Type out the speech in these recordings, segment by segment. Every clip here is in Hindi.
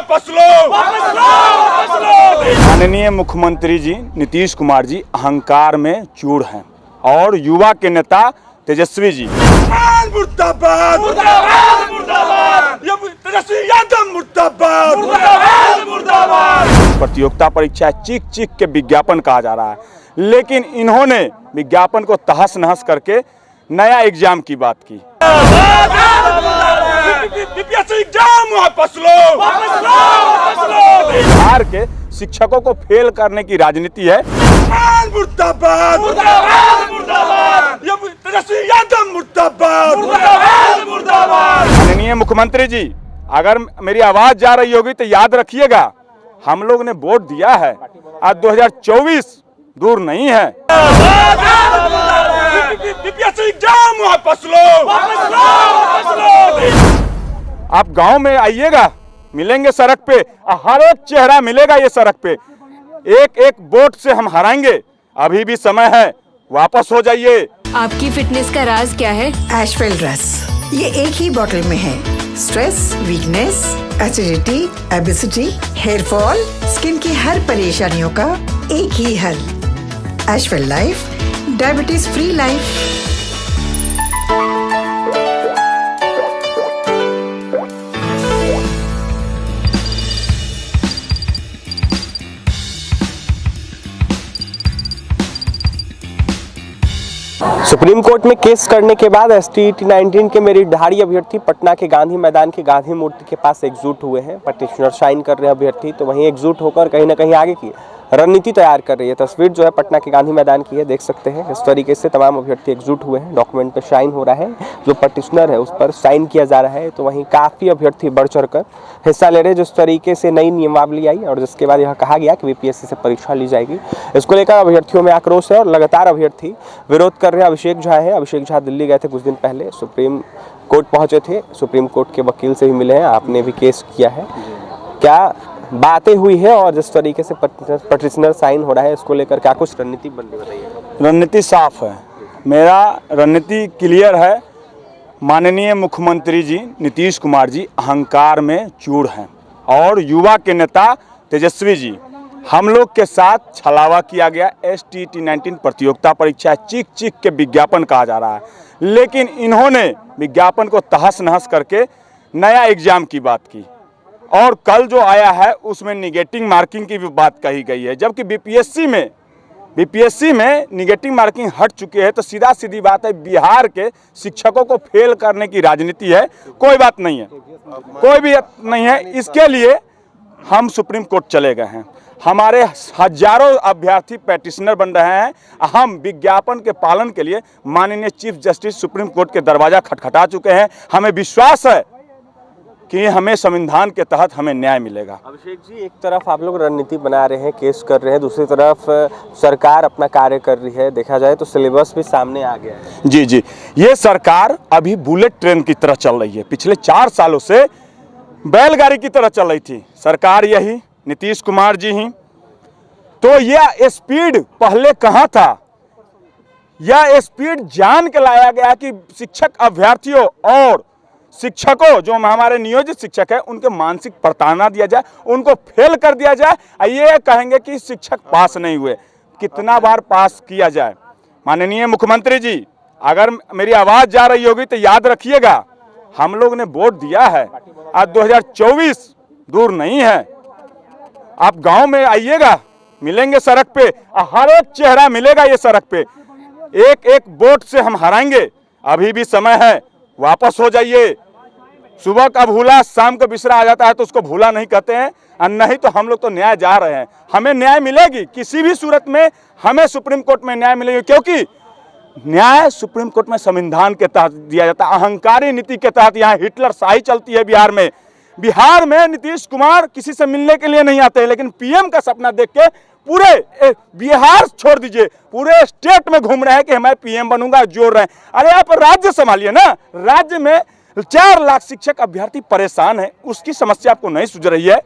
वापस लो, वापस लो, वापस लो। माननीय मुख्यमंत्री जी नीतीश कुमार जी अहंकार में चूर हैं और युवा के नेता तेजस्वी जी मुर्दाबाद, मुर्दाबाद, मुर्दाबाद, तेजस्वी यादव मुर्दाबाद, मुर्दाबाद, मुर्दाबाद। प्रतियोगिता परीक्षा चीख चीख के विज्ञापन कहा जा रहा है, लेकिन इन्होंने विज्ञापन को तहस नहस करके नया एग्जाम की बात की। एग्जाम वापस लो, वापस लो, वापस लो। बिहार के शिक्षकों को फेल करने की राजनीति है। मुर्दाबाद, मुर्दाबाद, मुर्दाबाद, तेजस्वी यादव मुर्दाबाद, मुर्दाबाद, मुर्दाबाद। माननीय मुख्यमंत्री जी, अगर मेरी आवाज जा रही होगी तो याद रखिएगा, हम लोग ने वोट दिया है, आज 2024 दूर नहीं है। एग्जाम वापस लो, वापस लो, वापस लो। आप गांव में आइएगा, मिलेंगे सड़क पे, हर एक चेहरा मिलेगा ये सड़क पे। एक एक वोट से हम हराएंगे, अभी भी समय है, वापस हो जाइए। आपकी फिटनेस का राज क्या है? एशवेल रस, ये एक ही बोतल में है। Stress, weakness, acidity, obesity, hair fall, skin की हर परेशानियों का एक ही हल। एशवेल life, diabetes free life. Supreme court में केस करने के बाद STET 19 के मेरिटधारी अभ्यर्थी पटना के गांधी मैदान के गांधी मूर्ति के पास एकजुट हुए हैं। पटिशनर साइन कर रहे हैं अभ्यर्थी, तो वहीं एकजुट होकर कहीं ना कहीं आगे की रणनीति तैयार कर रही है। तस्वीर जो है पटना के गांधी मैदान की है, देख सकते हैं इस तरीके से तमाम अभ्यर्थी एकजुट हुए हैं। डॉक्यूमेंट पे साइन हो रहा है, जो पटिशनर है उस पर साइन किया जा रहा है। तो वहीं काफ़ी अभ्यर्थी बढ़ चढ़ कर हिस्सा ले रहे हैं। जिस तरीके से नई नियमावली आई और जिसके बाद यह कहा गया कि BPSC से परीक्षा ली जाएगी, इसको लेकर अभ्यर्थियों में आक्रोश है और लगातार अभ्यर्थी विरोध कर रहे हैं। अभिषेक झा है, अभिषेक झा दिल्ली गए थे कुछ दिन पहले, सुप्रीम कोर्ट पहुँचे थे, सुप्रीम कोर्ट के वकील से भी मिले हैं, आपने भी केस किया है। क्या बातें हुई है और जिस तरीके से पटिशनर साइन हो रहा है, इसको लेकर क्या कुछ रणनीति बन रही बताइए? रणनीति साफ है, मेरा रणनीति क्लियर है। माननीय मुख्यमंत्री जी नीतीश कुमार जी अहंकार में चूर हैं और युवा के नेता तेजस्वी जी, हम लोग के साथ छलावा किया गया। STET 19 प्रतियोगिता परीक्षा चीख चीख के विज्ञापन कहा जा रहा है, लेकिन इन्होंने विज्ञापन को तहस नहस करके नया एग्जाम की बात की और कल जो आया है उसमें निगेटिव मार्किंग की भी बात कही गई है। जबकि बीपीएससी में निगेटिव मार्किंग हट चुके हैं, तो सीधा सीधी बात है, बिहार के शिक्षकों को फेल करने की राजनीति है। कोई बात नहीं है, कोई भी नहीं है। इसके लिए हम सुप्रीम कोर्ट चले गए हैं, हमारे हजारों अभ्यर्थी पैटिशनर बन रहे हैं। हम विज्ञापन के पालन के लिए माननीय चीफ जस्टिस सुप्रीम कोर्ट के दरवाजा खटखटा चुके हैं। हमें विश्वास है कि हमें संविधान के तहत हमें न्याय मिलेगा। अभिषेक जी, एक तरफ आप लोग रणनीति बना रहे हैं, केस कर रहे हैं, दूसरी तरफ सरकार अपना कार्य कर रही है। देखा जाए तो सिलेबस भी सामने आ गया है। जी जी, ये सरकार अभी बुलेट ट्रेन की तरह चल रही है। पिछले 4 सालों से बैलगाड़ी की तरह चल रही थी सरकार, यही नीतीश कुमार जी ही। तो यह स्पीड पहले कहाँ था? यह स्पीड जान के लाया गया कि शिक्षक अभ्यर्थियों और शिक्षकों, जो हमारे नियोजित शिक्षक है, उनके मानसिक प्रताड़ना दिया जाए, उनको फेल कर दिया जाए। ये कहेंगे कि शिक्षक पास नहीं हुए, कितना बार पास किया जाए। माननीय मुख्यमंत्री जी, अगर मेरी आवाज जा रही होगी तो याद रखिएगा, हम लोग ने वोट दिया है, आज 2024 दूर नहीं है। आप गांव में आइएगा, मिलेंगे सड़क पे, हर एक चेहरा मिलेगा ये सड़क पे। एक एक वोट से हम हराएंगे, अभी भी समय है, वापस हो जाइए। सुबह का भूला शाम को बिसरा आ जाता है, तो उसको भूला नहीं कहते हैं। और नहीं तो हम लोग तो न्याय जा रहे हैं, हमें न्याय मिलेगी, किसी भी सूरत में हमें सुप्रीम कोर्ट में न्याय मिलेगी, क्योंकि न्याय सुप्रीम कोर्ट में संविधान के तहत दिया जाता है। अहंकारी नीति के तहत यहाँ हिटलर शाही चलती है बिहार में। बिहार में नीतीश कुमार किसी से मिलने के लिए नहीं आते हैं, लेकिन PM का सपना देख के पूरे बिहार छोड़ दीजिए, पूरे स्टेट में घूम रहे हैं कि मैं PM बनूंगा, जोड़ रहे हैं। अरे आप राज्य संभालिए ना। राज्य में 4 लाख शिक्षक अभ्यर्थी परेशान है, उसकी समस्या आपको नहीं सूझ रही है।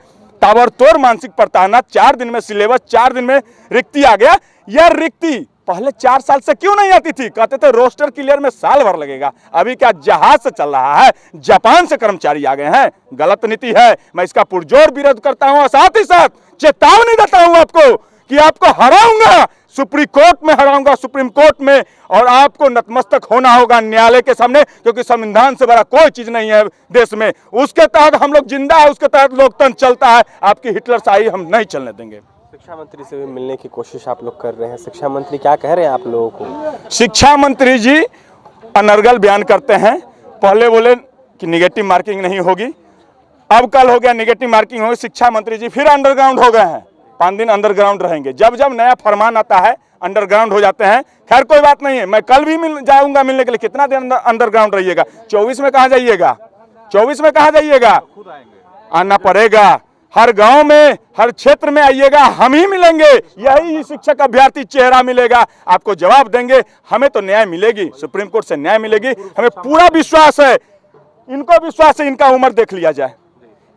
ताबड़तोड़ मानसिक प्रताड़ना, 4 दिन में सिलेबस, 4 दिन में रिक्ति आ गया। यह रिक्ति पहले 4 साल से क्यों नहीं आती थी? कहते थे रोस्टर क्लियर में साल भर लगेगा। अभी क्या जहाज से चल रहा है? जापान से कर्मचारी आ गए हैं। गलत नीति है, मैं इसका पुरजोर विरोध करता हूं और साथ ही साथ चेतावनी देता हूं आपको कि आपको हराऊंगा, सुप्रीम कोर्ट में हराऊंगा, सुप्रीम कोर्ट में, और आपको नतमस्तक होना होगा न्यायालय के सामने, क्योंकि संविधान से बड़ा कोई चीज नहीं है देश में। उसके तहत हम लोग जिंदा है, उसके तहत लोकतंत्र चलता है। आपकी हिटलरशाही हम नहीं चलने देंगे। शिक्षा मंत्री से भी मिलने की कोशिश आप लोग कर रहे हैं, शिक्षा मंत्री क्या कह रहे हैं आप लोगों को? शिक्षा मंत्री जी अनर्गल बयान करते हैं। पहले बोले कि निगेटिव मार्किंग नहीं होगी, अब कल हो गया निगेटिव मार्किंग होगी। शिक्षा मंत्री जी फिर अंडरग्राउंड हो गए हैं, 5 दिन अंडरग्राउंड रहेंगे। जब जब नया फरमान आता है अंडरग्राउंड हो जाते हैं। खैर कोई बात नहीं है, मैं कल भी जाऊंगा मिलने के लिए। कितना दिन अंडरग्राउंड रहिएगा? 24 में कहाँ जाइएगा? 24 में कहाँ जाइएगा? आना पड़ेगा। हर गांव में, हर क्षेत्र में आइएगा, हम ही मिलेंगे। यही शिक्षक अभ्यर्थी चेहरा मिलेगा, आपको जवाब देंगे। हमें तो न्याय मिलेगी, सुप्रीम कोर्ट से न्याय मिलेगी, हमें पूरा विश्वास है। इनको विश्वास है, इनका उम्र देख लिया जाए।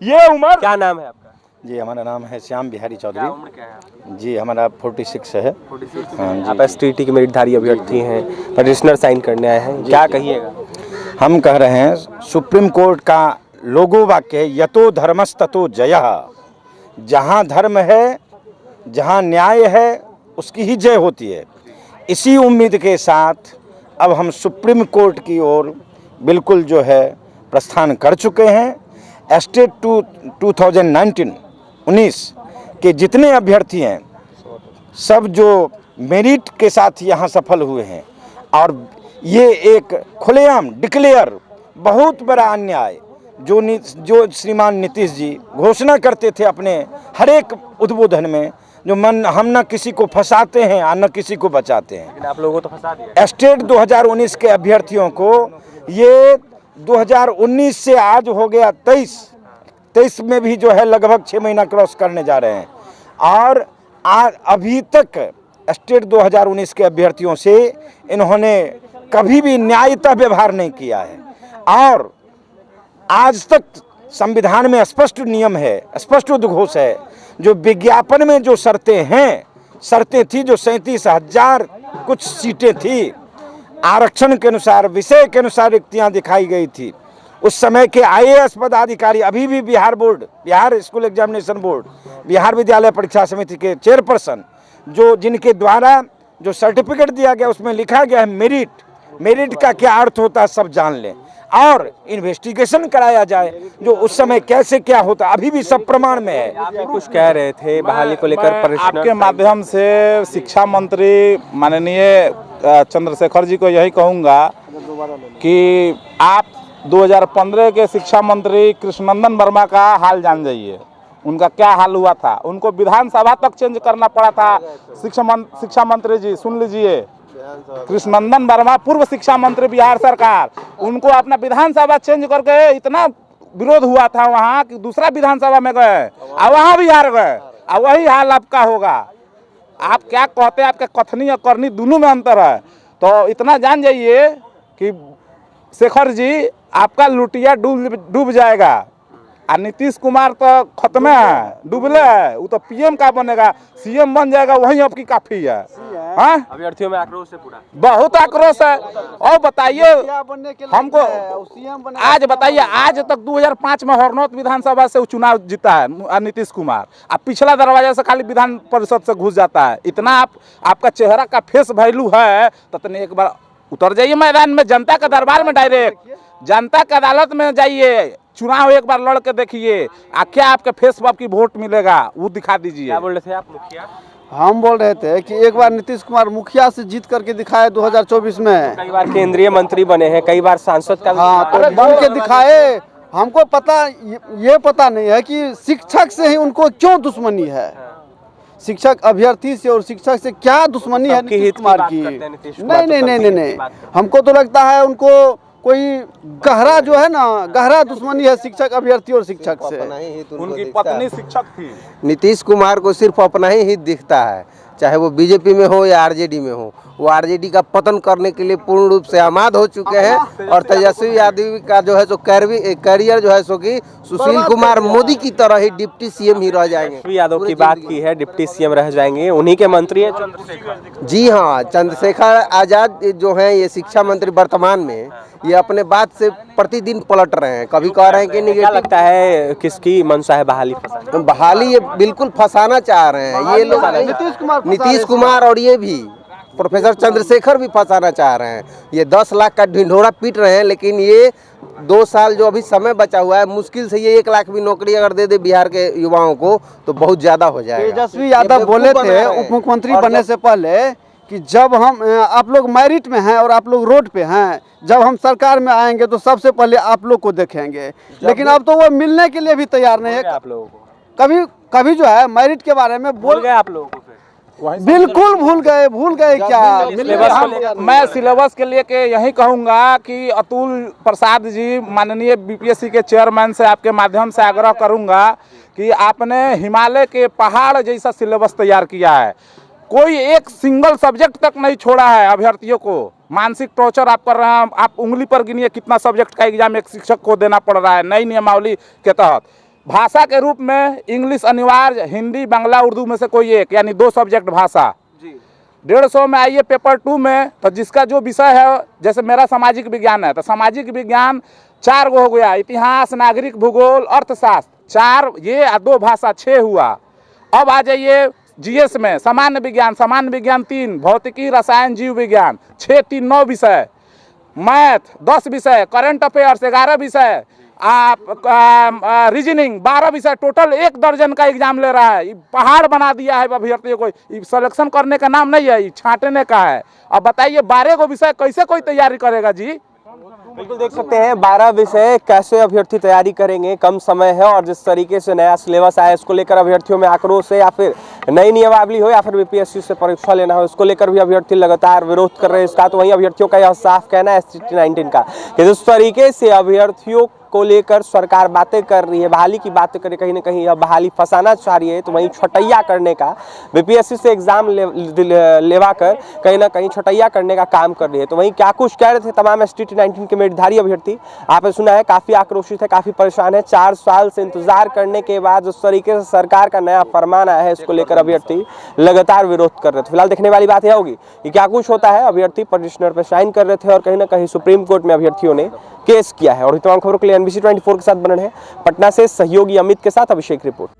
ये उम्र। क्या नाम है आपका? जी हमारा नाम है श्याम बिहारी क्या चौधरी। उम्र क्या है आपकी? जी हमारा 46 है। 46 हाँ जी। आप एसटीटी के मेरिटधारी अभ्यर्थी हैं, पटिशनर साइन करने आए हैं, क्या कहिएगा? हम कह रहे हैं सुप्रीम कोर्ट का लोगो वाक्य है, यतो धर्मस्ततो जयः। जहाँ धर्म है, जहाँ न्याय है, उसकी ही जय होती है। इसी उम्मीद के साथ अब हम सुप्रीम कोर्ट की ओर बिल्कुल जो है प्रस्थान कर चुके हैं। स्टेट 2019 के जितने अभ्यर्थी हैं, सब जो मेरिट के साथ यहाँ सफल हुए हैं, और ये एक खुलेआम डिक्लेयर बहुत बड़ा अन्याय जो श्रीमान नीतीश जी घोषणा करते थे अपने हर एक उद्बोधन में, जो हम न किसी को फंसाते हैं और न किसी को बचाते हैं। लेकिन आप लोगों को तो फंसा दिया। स्टेट 2019 के अभ्यर्थियों को ये 2019 से आज हो गया 23 में भी जो है लगभग 6 महीना क्रॉस करने जा रहे हैं, और अभी तक स्टेट 2019 के अभ्यर्थियों से इन्होंने कभी भी न्यायता व्यवहार नहीं किया है। और आज तक संविधान में स्पष्ट नियम है, स्पष्ट उद्घोष है, जो विज्ञापन में जो शर्तें थी, जो 37,000 कुछ सीटें थी, आरक्षण के अनुसार, विषय के अनुसार रिक्तियां दिखाई गई थी। उस समय के IAS पदाधिकारी अभी भी Bihar school examination board, Bihar विद्यालय परीक्षा समिति के चेयरपर्सन, जिनके द्वारा जो सर्टिफिकेट दिया गया उसमें लिखा गया है मेरिट का क्या अर्थ होता है सब जान लें, और इन्वेस्टिगेशन कराया जाए जो उस समय कैसे क्या होता, अभी भी सब प्रमाण में है। आप कुछ कह रहे थे बहाली को लेकर? आपके माध्यम से शिक्षा मंत्री माननीय चंद्रशेखर जी को यही कहूँगा कि आप 2015 के शिक्षा मंत्री कृष्णनंदन वर्मा का हाल जान जाइए। उनका क्या हाल हुआ था, उनको विधानसभा तक चेंज करना पड़ा था। शिक्षा मंत्री जी सुन लीजिए, कृष्णनंदन वर्मा पूर्व शिक्षा मंत्री बिहार सरकार, उनको अपना विधानसभा चेंज करके इतना विरोध हुआ था वहाँ कि दूसरा विधानसभा में गए और वहाँ भी हार गए। और वही हाल आपका होगा। आप क्या कहते हैं, आपके कथनी और करनी दोनों में अंतर है। तो इतना जान जाइए कि शेखर जी आपका लुटिया डूब जाएगा। और नीतीश कुमार तो खत्म है, डूबले है। वो तो PM का बनेगा, CM बन जाएगा, वही आपकी काफी है। हाँ, अभ्यर्थियों में आक्रोश है, पूरा बहुत आक्रोश है। और बताइए हमको, आज बताइए, आज तक 2005 में हरनौत विधानसभा से चुनाव जीता है नीतीश कुमार। अब पिछला दरवाजा से खाली विधान परिषद से घुस जाता है। इतना आपका चेहरा का फेस वैल्यू है तो एक बार उतर जाइए मैदान में, जनता के दरबार में, डायरेक्ट जनता की अदालत में जाइए, चुनाव एक बार लड़ के देखिए। क्या आपके फेस पर आपकी वोट मिलेगा वो दिखा दीजिए। क्या बोल रहे थे आप? मुखिया हम बोल रहे थे कि एक बार नीतीश कुमार मुखिया से जीत करके दिखाए 2024 में। कई बार केंद्रीय मंत्री बने हैं, कई बार सांसद का। हाँ, तो बन के दिखाए। हमको पता, ये पता नहीं है कि शिक्षक से ही उनको क्यों दुश्मनी है, शिक्षक अभ्यर्थी से और शिक्षक से क्या दुश्मनी है नीतीश कुमार की। नहीं, हमको तो लगता है उनको कोई गहरा जो है ना, गहरा दुश्मनी है शिक्षक अभ्यर्थी और शिक्षक से। उनकी पत्नी शिक्षक थी। नीतीश कुमार को सिर्फ अपना ही हित दिखता है। चाहे वो बीजेपी में हो या आरजेडी में हो, वो आरजेडी का पतन करने के लिए पूर्ण रूप से आमाद हो चुके हैं। और तेजस्वी यादव का जो है सो कैरियर जो है सो कि सुशील कुमार मोदी की तरह ही डिप्टी सीएम ही रह जाएंगे। तेजस्वी यादव की बात की है, डिप्टी सीएम रह जाएंगे, उन्हीं के मंत्री हैं चंद्रशेखर। जी हाँ, चंद्रशेखर आजाद जो हैं ये शिक्षा मंत्री वर्तमान में, ये अपने बात से प्रतिदिन पलट रहे हैं। कभी कह रहे हैं कि क्या निगेटिव, लगता है किसकी मंशा है बहाली फंसाने? बहाली ये बिल्कुल फंसाना चाह रहे हैं ये लोग। नीतीश कुमार और ये भी प्रोफेसर चंद्रशेखर भी फंसाना चाह रहे हैं। ये 10 लाख का ढिंढोरा पीट रहे हैं, लेकिन ये 2 साल जो अभी समय बचा हुआ है, मुश्किल से ये 1 लाख भी नौकरी अगर दे दे बिहार के युवाओं को तो बहुत ज्यादा हो जाएगा। तेजस्वी यादव बोले थे उप मुख्यमंत्री बनने से पहले कि जब हम आप लोग मैरिट में हैं और आप लोग रोड पे हैं, जब हम सरकार में आएंगे तो सबसे पहले आप लोग को देखेंगे। लेकिन अब तो वो मिलने के लिए भी तैयार नहीं है। आप लोगों को कभी जो है मैरिट के बारे में बोल गए आप लोगों को फिर? बिल्कुल भूल गए क्या? मैं सिलेबस के लिए के यही कहूँगा कि अतुल प्रसाद जी माननीय बीपीएससी के चेयरमैन से आपके माध्यम से आग्रह करूँगा कि आपने हिमालय के पहाड़ जैसा सिलेबस तैयार किया है। कोई एक सिंगल सब्जेक्ट तक नहीं छोड़ा है अभ्यर्थियों को। मानसिक टॉर्चर आप कर रहे हैं। आप उंगली पर गिनिए कितना सब्जेक्ट का एग्जाम एक शिक्षक को देना पड़ रहा है नई नियमावली के तहत। भाषा के रूप में इंग्लिश अनिवार्य, हिंदी बांग्ला उर्दू में से कोई एक, यानी 2 सब्जेक्ट भाषा। 150 में आइए पेपर 2 में, तो जिसका जो विषय है, जैसे मेरा सामाजिक विज्ञान है तो सामाजिक विज्ञान 4 गो हो गया, इतिहास, नागरिक, भूगोल, अर्थशास्त्र 4, ये 2 भाषा 6 हुआ। अब आ जाइए जीएस में, सामान्य विज्ञान 3, भौतिकी, रसायन, जीव विज्ञान 6, 3, 9 विषय, मैथ 10 विषय, करंट अफेयर्स 11 विषय, रीजनिंग 12 विषय, टोटल 1 दर्जन का एग्जाम ले रहा है। पहाड़ बना दिया है अभ्यर्थियों को। सिलेक्शन करने का नाम नहीं है, छांटने का है। अब बताइए 12 को विषय कैसे कोई तैयारी करेगा जी? बिल्कुल देख सकते हैं 12 विषय कैसे अभ्यर्थी तैयारी करेंगे, कम समय है। और जिस तरीके से नया सिलेबस आया इसको लेकर अभ्यर्थियों में आक्रोश है, या फिर नई नियमावली हो या फिर बीपीएससी से परीक्षा लेना हो, इसको लेकर भी अभ्यर्थी लगातार विरोध कर रहे हैं इसका। तो वहीं अभ्यर्थियों का यह साफ कहना है STT 19 का कि जिस तरीके से अभ्यर्थियों को लेकर सरकार बातें कर रही है, बहाली की बातें करे, कहीं ना कहीं यह बहाली फंसाना चाह रही है, तो वहीं छटैया करने का, बीपीएससी से एग्जाम लेवा कर कहीं ना कहीं छटैया करने का काम कर रही है। तो वहीं क्या कुछ कह रहे थे तमाम STT 19 के मेरिटधारी अभ्यर्थी, आपने सुना है, काफी आक्रोशित है, काफी परेशान है। 4 साल से इंतजार करने के बाद जिस तरीके से सरकार का नया फरमान आया है, इसको लेकर अभ्यर्थी लगातार विरोध कर रहे थे। फिलहाल देखने वाली बात यह होगी कि क्या कुछ होता है। अभ्यर्थी पटिशनर पर साइन कर रहे थे और कहीं ना कहीं सुप्रीम कोर्ट में अभ्यर्थियों ने केस किया है। और तमाम खबरों के लिए NBC 24 के साथ बने हैं पटना से सहयोगी अमित के साथ अभिषेक रिपोर्ट।